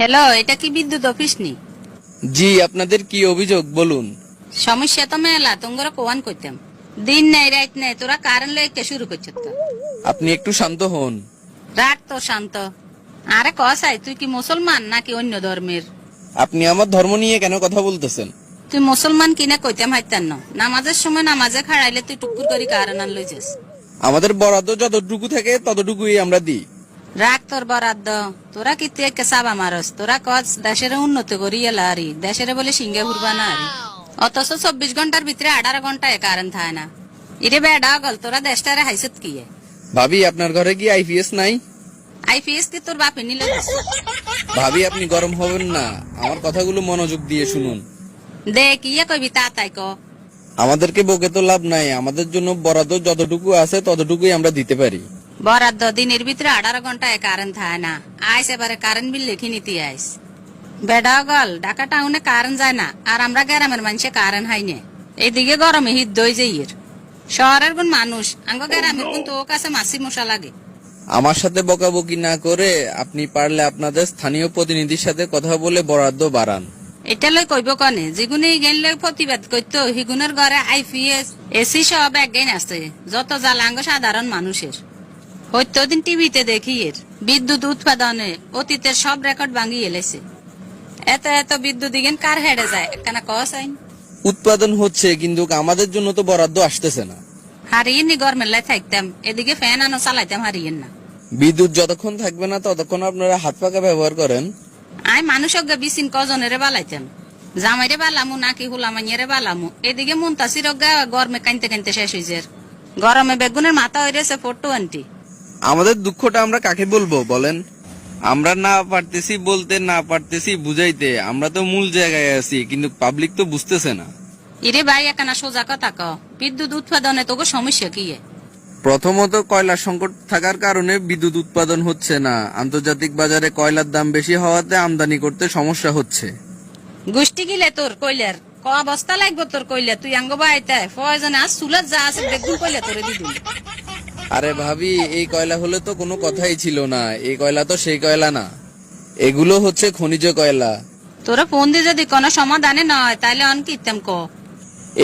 Hello, এটা কি বিদ্যুৎ অফিস নি? জি, আপনাদের কি অভিযোগ বলুন। সমস্যা তো মেলা, তোমরা কোয়ান করতাম। দিন নাই রাত নাই, তোরা কারেন্ট লেগে শুরু করছ তো। আপনি একটু শান্ত হন। রাখ তো শান্ত। আরে কসাই, তুই কি মুসলমান নাকি অন্য ধর্মের? আপনি আমার ধর্ম নিয়ে কেন কথা বলতেছেন? তুই মুসলমান কিনা কইতাম হাইতান না। নামাজের সময় নামাজে খাড়াইলে তুই টুকুর করি কারেন্ট আন লইছিস। আমাদের বরাদ্দ যতটুকু থাকে ততটুকুই আমরা দিই। রাখ তোর বরাদ্দ। তোরা কি তুই একে সাবা মারস? তোরা কচ দেশের উন্নতি করি এলা আরি, দেশের বলে সিঙ্গে ঘুরবা না আরি। অথচ 24 ঘন্টার ভিতরে 18 ঘন্টায় কারেন্ট থাকে না। ইরে বেডা গল, তোরা দেশটারে হাইছত কি? ভাবি, আপনার ঘরে কি আইপিএস নাই? আইপিএস কি তোর বাপে নিল? ভাবি, আপনি গরম হবেন না, আমার কথাগুলো মনোযোগ দিয়ে শুনুন। দেখ ইয়ে কইবি তাই ক। আমাদেরকে বকে তো লাভ নাই, আমাদের জন্য বরাদ্দ যতটুকু আছে ততটুকুই আমরা দিতে পারি। বরাদ্দ দিনের ভিতরে 18 ঘন্টায় কারেন্ট থাকে না। আইস এবারে কারেন্ট বিল লিখে নিতে আইস। বেডা গল, ঢাকা টাউনে কারেন্ট যায় না, আর আমরা গ্রামের মানুষে কারেন্ট হাই নে। এইদিকে গরমে হিট দই যাইয়ের। শহরের কোন মানুষ আঙ্গ গ্রামের কোন তো কাছে মাসি মশা লাগে। আমার সাথে বকাবকি না করে আপনি পারলে আপনাদের স্থানীয় প্রতিনিধির সাথে কথা বলে বরাদ্দ বাড়ান। এটা লই কইব কনে, যেগুনে গেলে প্রতিবাদ করতো হিগুনের ঘরে আইপিএস এসি সব একগাইন আছে, যত জ্বালাঙ্গ সাধারণ মানুষের। হয়তো দিন টিভিতে দেখি এর বিদ্যুৎ উৎপাদনে অতীতের সব রেকর্ড ভাঙি এলেছে। এত এত বিদ্যুৎ দিগেন কার হেডে যায় একখানা কস আইন। উৎপাদন হচ্ছে, কিন্তু আমাদের জন্য তো বরাদ্দ আসতেছে না। হারিয়ে নি গরমের লাই থাকতাম, এদিকে ফ্যান আনো চালাইতাম হারিয়েন না। বিদ্যুৎ যতক্ষণ থাকবে না ততক্ষণ আপনারা হাত পাকা ব্যবহার করেন। আই মানুষ বিচিন কজনেরে বালাইতাম, জামাইরে বালামু নাকি হুলামাইয়েরে বালামু। এদিকে মুন্তাসির গরমে কানতে কানতে শেষ হয়েছে। গরমে বেগুনের মাথা হইরেছে 420। আমাদের দুঃখটা আমরা কাকে বলবো বলেন? আমরা না পারতেছি বলতে, না পারতেছি বুঝাইতে। আমরা তো মূল জায়গায় আছি, কিন্তু পাবলিক তো বুঝতেছে না। ইরে ভাই একখানা সোজা কথা ক, বিদ্যুৎ উৎপাদনে তোকে সমস্যা কি? প্রথমত, কয়লার সংকট থাকার কারণে বিদ্যুৎ উৎপাদন হচ্ছে না। আন্তর্জাতিক বাজারে কয়লার দাম বেশি হওয়াতে আমদানি করতে সমস্যা হচ্ছে। গোষ্ঠী গিলে তোর কইলার ক অবস্থা লাগবো তোর কইলে, তুই আঙ্গ বাইতে ফয়জনে আজ সুলত যা আছে বেগুন কইলে তোরে দিদুন। আরে ভাবি, এই কয়লা হলে তো কোনো কথাই ছিল না। এই কয়লা তো সেই কয়লা না, এগুলো হচ্ছে খনিজ কয়লা। তোরা ফোন দিয়ে যদি কোনো সমাধানে নয় তাইলে অন কিতাম ক।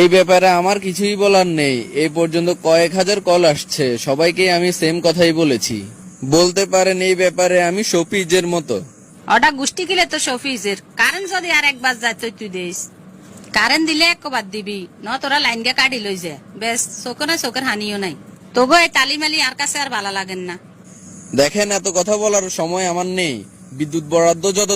এই ব্যাপারে আমার কিছুই বলার নেই। এই পর্যন্ত কয়েক হাজার কল আসছে, সবাইকে আমি সেম কথাই বলেছি। বলতে পারেন এই ব্যাপারে আমি শফিজের মতো। ওটা গোষ্ঠী গিলে তো শফিজের কারেন্ট যদি আর একবার যায় তুই দিস। কারেন্ট দিলে একবার দিবি ন, তোরা লাইন গিয়ে কাটি লই যায় বেশ, চোখের হানিও নাই। তোগো এই তালিমালি আর কাছে আর ভালো লাগেন না। দেখেন, এত কথা বলার সময় আমার নেই। বিদ্যুৎ বরাদ্দ যত